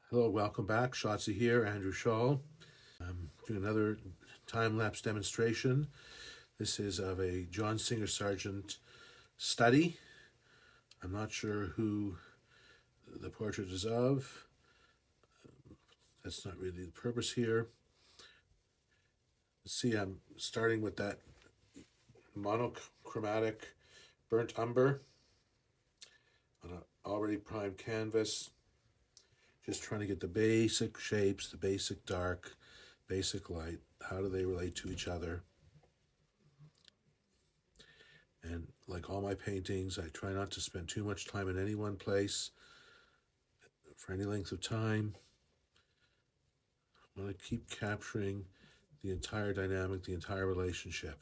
Hello, welcome back. Shotzi here, Andrew Shaw. Doing another time-lapse demonstration. This is of a John Singer Sargent study. I'm not sure who the portrait is of. That's not really the purpose here. See, I'm starting with that monochromatic burnt umber on an already primed canvas. Just trying to get the basic shapes, the basic dark, basic light. How do they relate to each other? And like all my paintings, I try not to spend too much time in any one place for any length of time. I want to keep capturing the entire dynamic, the entire relationship.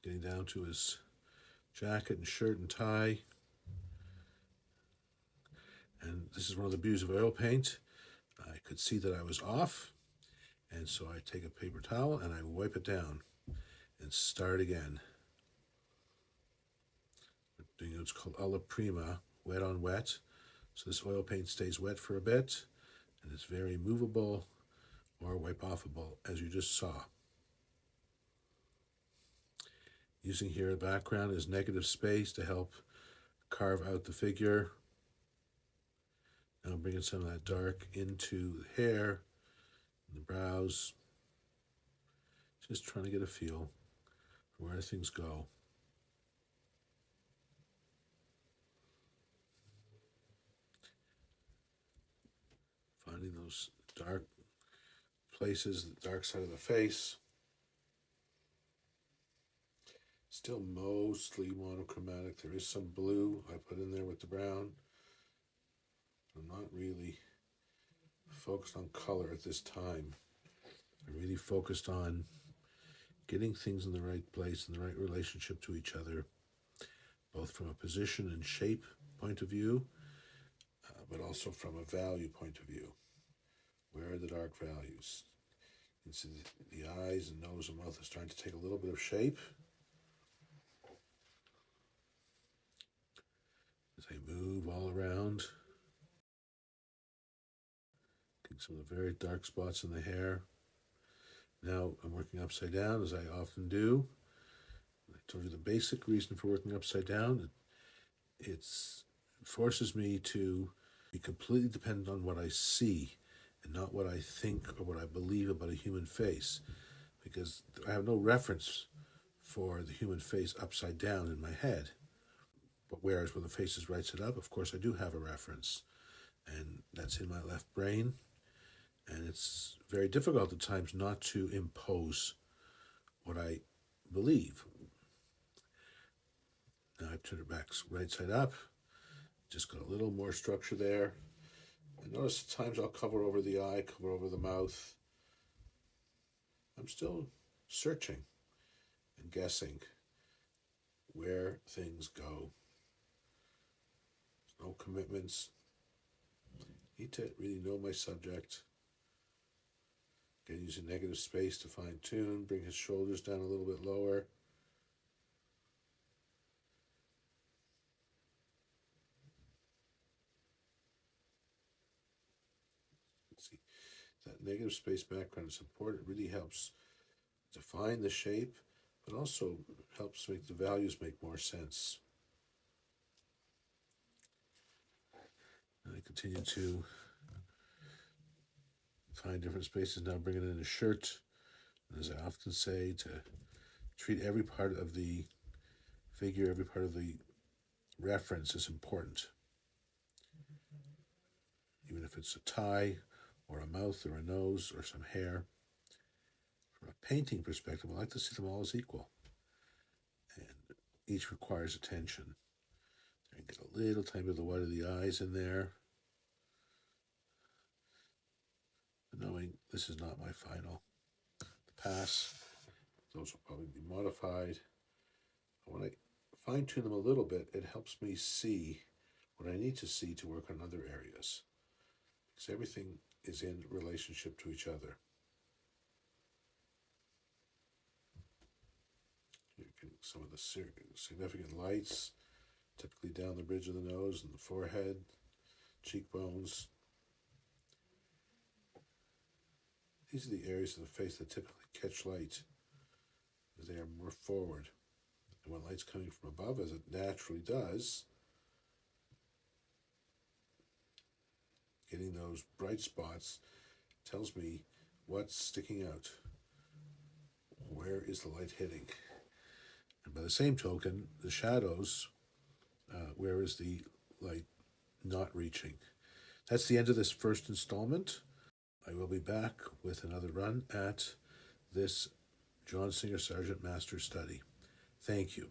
Getting down to his jacket and shirt and tie. And this is one of the beauties of oil paint. I could see that I was off, and so I take a paper towel and I wipe it down and start again. Doing what's called Alla Prima, wet on wet. So this oil paint stays wet for a bit, and it's very movable or wipe-offable, as you just saw. Using here a background is negative space to help carve out the figure. Now bringing some of that dark into the hair, and the brows. Just trying to get a feel for where things go. Finding those dark places, the dark side of the face. Still mostly monochromatic. There is some blue I put in there with the brown. I'm not really focused on color at this time. I'm really focused on getting things in the right place, in the right relationship to each other, both from a position and shape point of view, but also from a value point of view. Where are the dark values? You can see the eyes and nose and mouth are starting to take a little bit of shape. As I move all around, getting some of the very dark spots in the hair. Now I'm working upside down, as I often do. I told you the basic reason for working upside down. It forces me to be completely dependent on what I see and not what I think or what I believe about a human face, because I have no reference for the human face upside down in my head. But whereas when the face is right side up, of course I do have a reference, and that's in my left brain, and it's very difficult at times not to impose what I believe. Now I've turned it back right side up, just got a little more structure there. And notice at times I'll cover over the eye, cover over the mouth. I'm still searching and guessing where things go. No commitments. Need to really know my subject. Again, using negative space to fine tune, bring his shoulders down a little bit lower. See, that negative space background is important. It really helps define the shape, but also helps make the values make more sense. And I continue to find different spaces now, bring it in a shirt. And as I often say, to treat every part of the figure, every part of the reference is important. Even if it's a tie or a mouth or a nose or some hair. From a painting perspective, I like to see them all as equal. And each requires attention. I get a little tiny bit of the white of the eyes in there. Knowing this is not my final pass. Those will probably be modified. When I fine tune them a little bit, it helps me see what I need to see to work on other areas. Because everything is in relationship to each other. You're getting some of the significant lights, typically down the bridge of the nose and the forehead, cheekbones. These are the areas of the face that typically catch light, as they are more forward. And when light's coming from above, as it naturally does, getting those bright spots tells me what's sticking out. Where is the light hitting? And by the same token, the shadows, where is the light not reaching? That's the end of this first installment. I will be back with another run at this John Singer Sargent Master Study. Thank you.